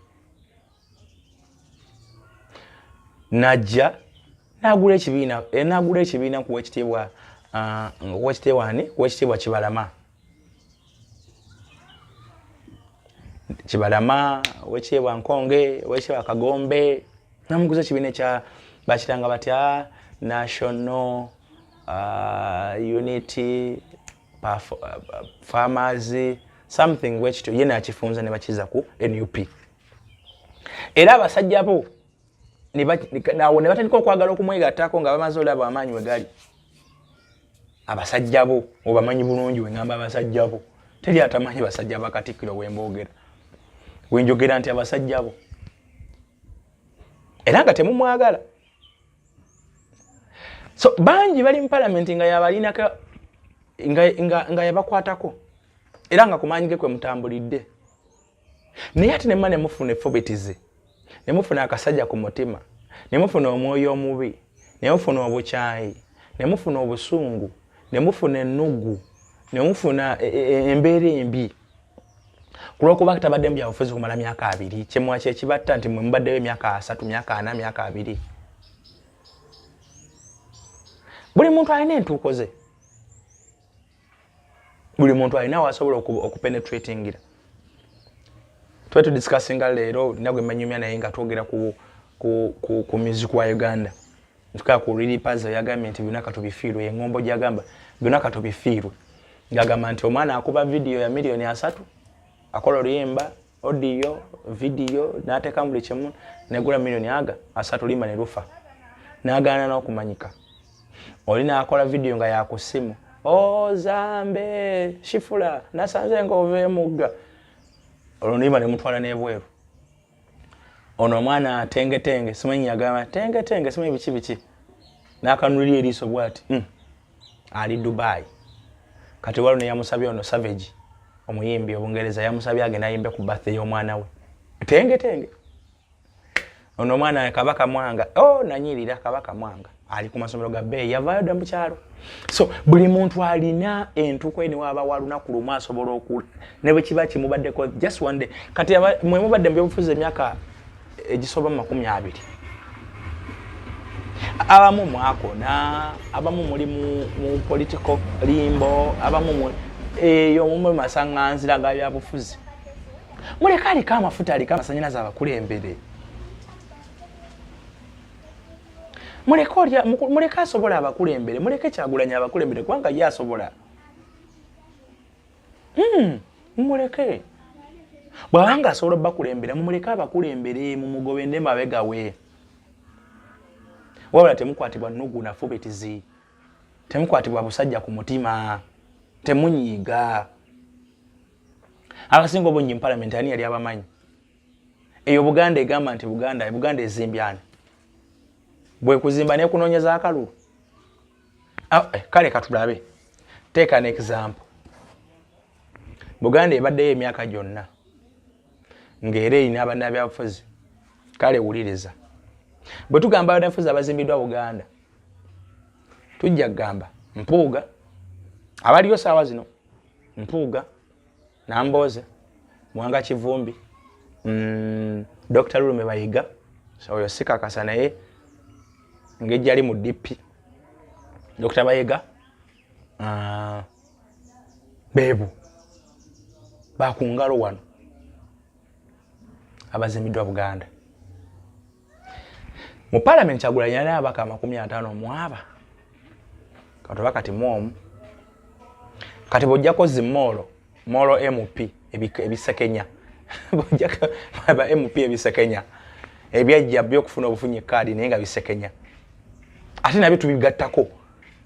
Najja n'agula ekibiina ku Weekitiibwa Kibalama, Weekitiibwa Nkonge, Weekitiibwa Kagombe. Namuguza ekibiina kya bakiranga batya National Unity Farmers something wekito yena akifunza ne bakiza ku NUP. Era abasajja bo ne batandika okwagala okumwegattako nga bamaze olaba amaanyi we gali. Abasajja bo obamanyi bulungi we ngamba abasajja bo. Teri atamanyi basajja ba Katikkiro wemboogera. Wenjogera nti abasajja bo. Era nga temumwagala. So banji bali mu parliament nga yabalinako nga yabakwatako. Era nga kumanyi ge kwe mutambulidde. Naye ate nemma ne mufuna effobetize. Ne mufuna akasajja ku mutima. Ne mufuna omwoyo omubi. Ne mufuna obukyayi. Ne mufuna obusungu. Ne mufuna ennugu. Ne mufuna embeera embi. Kulwokuba kitabadde mu byabufuzi kumala myaka 2. Kyemwa kye kibatta nti mwe mubaddeyo myaka 3, myaka 4, myaka 2. Buli muntu alina entuuko ze. Buli muntu alina wasobola okupenetratingira. Twetu discussinga leero nagwe manyumya naye nga twogera ku music wa Uganda. Tukaa ku really puzzle yagambye nti byonna katubifiirwe engombo gyagamba byonna katubifiirwe. Ngagamba nti omwana akuba video ya milioni 3 akola oluyimba audio video n'ateeka mu buli kimu negula milioni 3 limba ne lufa. N'agaana n'okumanyika. Olina akola video nga yakusimu. Zambe shifula nasanze ngove mugga. Olunima ne mutwala n'ebweru. Ono mwana atenge simanyi yagamba tenge simanyi biki. N'akanulira eriiso bwati. Ali Dubai. Kati walo ne yamusabye ono Savage omuyimbi obungereza yamusabye agenda ayimbe ku birthday y'omwana we. Tenge. Ono mwana Kabaka Mwanga. Nanyirira Kabaka Mwanga. Ali ku masomero ga Bay yavayo dda mu kyalo. So buli muntu alina entuko eni waba walunaku lumu asobola okula ne bwe kiba kimubaddeko just one day. Kati mwe mubadde mbyobufuzi emyaka egisoba 20. Abamu mwakona, abamu muli mu political limbo, abamu eyo mu masanganzira ga byabufuzi. Muleka aliko amafuta aliko amasanyalaze abakulembere. Muleka asobola abakulembere, muleke Kyagulanyi abakulembere kubanga ye asobola. Muleke. Bwabanga asobola bakulembera muleka abakulembere mu mugobende mabega we. Wabula temukwatibwa nnugu na fobetizi. Temukwatibwa busajja ku mutima. Temunyiga. Abasinga obungi mu parliament ani yali abamanyi. Eyo Buganda egamba nti Buganda ezimbyane. Bwe kuzimba ne kunoonyeza akalulu. Kale katulabe. Teeka an example. Buganda ebaddeyo emyaka gyonna. Ng'era erina abanna byabufuzi. Kale wuliriza. Bwe tugamba abanafuzi abazimbiddwa Buganda. Tujja kugamba Mpuuga. Abaliyo saawa zino. Mpuuga. Nambooze. Mwanga Kivumbi. Dr. Lume Bayiga. Oyo sikakasa naye. Ngejja ali mu DP. Dr. Bayiga. Beebu. Bakungalo wano. Abazimbiddwa Buganda. mu parliament Kyagulanyi yalina abaka 50 mwaba katoba kati mwomu kati bojjako zimolo MP ebisekenya bojjako aba MP ebisekenya ebyajja byokufuna obufunyi kadi naye nga bisekenya ate nabyo tubigattako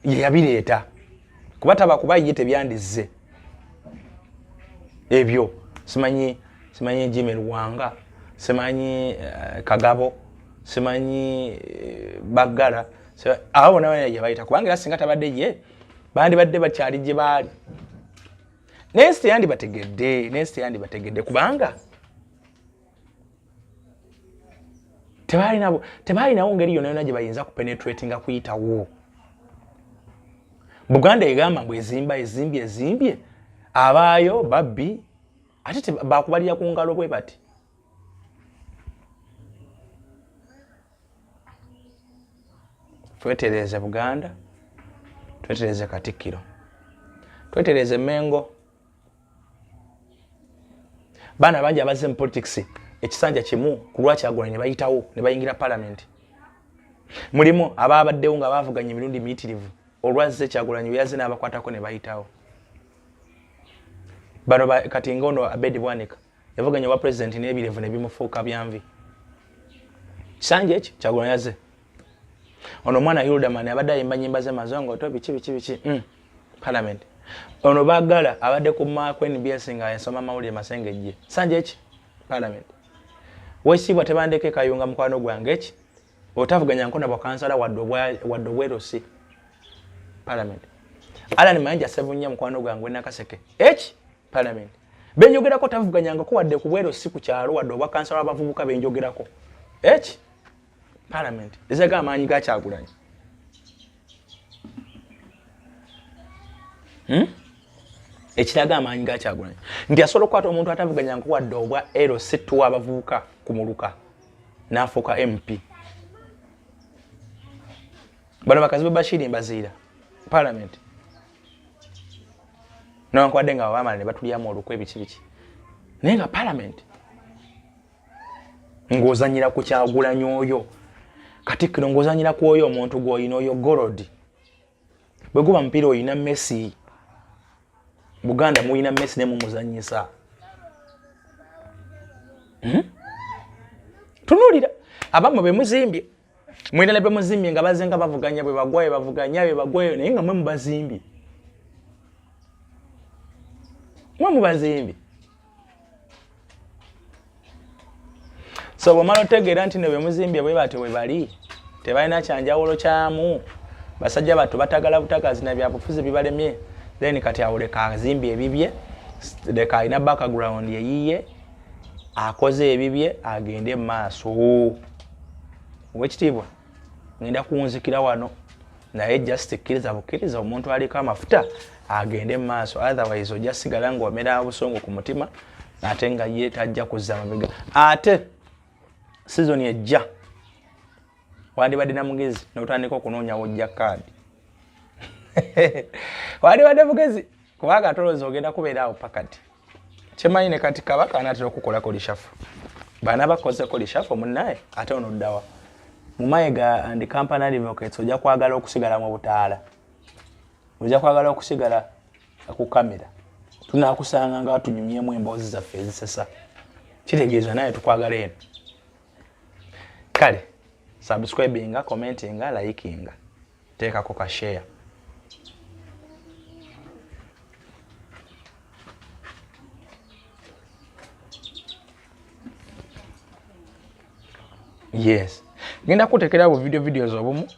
ye yabireeta kuba tabakuba ye tebyandize ebyo simanyi Jimmy Luwanga simanyi Kagabo simanyi Bagala abo nawe yabayita kubanga singa tabadde ye bandi badde bakyali gye baali nesti yandi bategedde kubanga tebaali nawo ngeri yonna gye bayinza kupenetratinga kuyitawo Buganda egamba mbu ezimbye abaayo babbi ate bakubalira ku ngalo bwe bati twetereze Buganda twetereze Katikkiro twetereze Mengo bana bangi abazze mu politics ekisanja kimu kulwa Kyagulanyi ne bayitawo ne bayingira parliament mulimu ababaddewo nga bavuganya emirundi miyitirivu olwazze Kyagulanyi yaze n'abakwatako ne bayitawo bano kati ngono Abedi Bwanika yavuganya wa president n'ebirevu ne bimufuuka byanvi kisanja ekyo Kyagulanyi yaze ono mwana Hildaman abadde ayimba nnyimba z'amazongo to biki parliament ono Bagala abadde ku maako NBS nga yasoma mawulire Masengejje sanja eki parliament weesibwa tebandeke Kayunga mukwano gwange eki otavuganya nkona bwa kansala wadde obwerosi parliament Alan Mayanja sevunya mukwano gwange Nakaseke eki parliament benjogerako tavuganyanga ko wadde ku bwerosi ku kyalo wadde obwa kansala abavubuka benjogerako eki parliament ezega amanyi ga Kyagulanyi ekiraga amanyi ga Kyagulanyi nti asobola okukwata omuntu atavuganya nko wadde obwa L7 abavubuka ku muluka n'afuuka MP bano bakazi be Bashiri Mbaziira parliament n'ankwadde nga bamala ne batulyamu olukwe biki naye nga parliament ng'ozanyira ku Kyagulanyi oyo Katikkiro ng'ozanyira ku oyo omuntu gw'oyina oyo Gorodi bwe guba mupiira oyina Messi Buganda muyina Messi ne mumuzanyisa tunulira abamu be muzimbye mwina lebe muzimbye nga bazenga bavuganya bwe bagwayo naye nga mwe mubazimbye so bw'omala otegeera nti ne bwe muzimbye bwe bate bwe bali tebalina kyanjawulo kyamu basajja battu batagala butagazi na byabufuzi bibalemye then kati awoleka azimbye ebibye leka alina background yeyiye akoze ebibye agende maaso wekitiibwa ngenda kuwunzikira wano naye just kkiriza bukkiriza omuntu aliko amafuta agende maaso otherwise ojja sigala ng'omera busongo ku mutima ate nga ye tajja kuzza mabega ate season ejja wandibadde na mugezi n'otandika okunoonyawo ojja kaadi wandibadde mugezi kubanga atolooza ogenda kubeera awo pakati kyemanyi ne kati Kabaka anaatera okukolako lishafu baana bakozeko lishafu munnaye ate ono ddawa mu Mayiga and Company Advocates ojja kwagala okusigala mu butaala ojja kwagala okusigala ku kamera tunaakusanga nga tunyumyemu emboozi zaffe ezisesa kitegeeza naye tukwagala eno kale subscribinga commentinga likinga teekako ka share yes ngenda kutekera abo videos obumu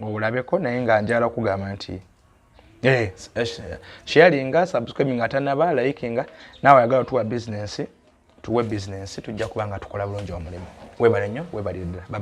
olabeko naye nga njala kugamba nti sharinga subscribing atanaba likinga nawe yagala tuwa business tujja kubanga tukola bulungi omulimu webale nnyo webalidde.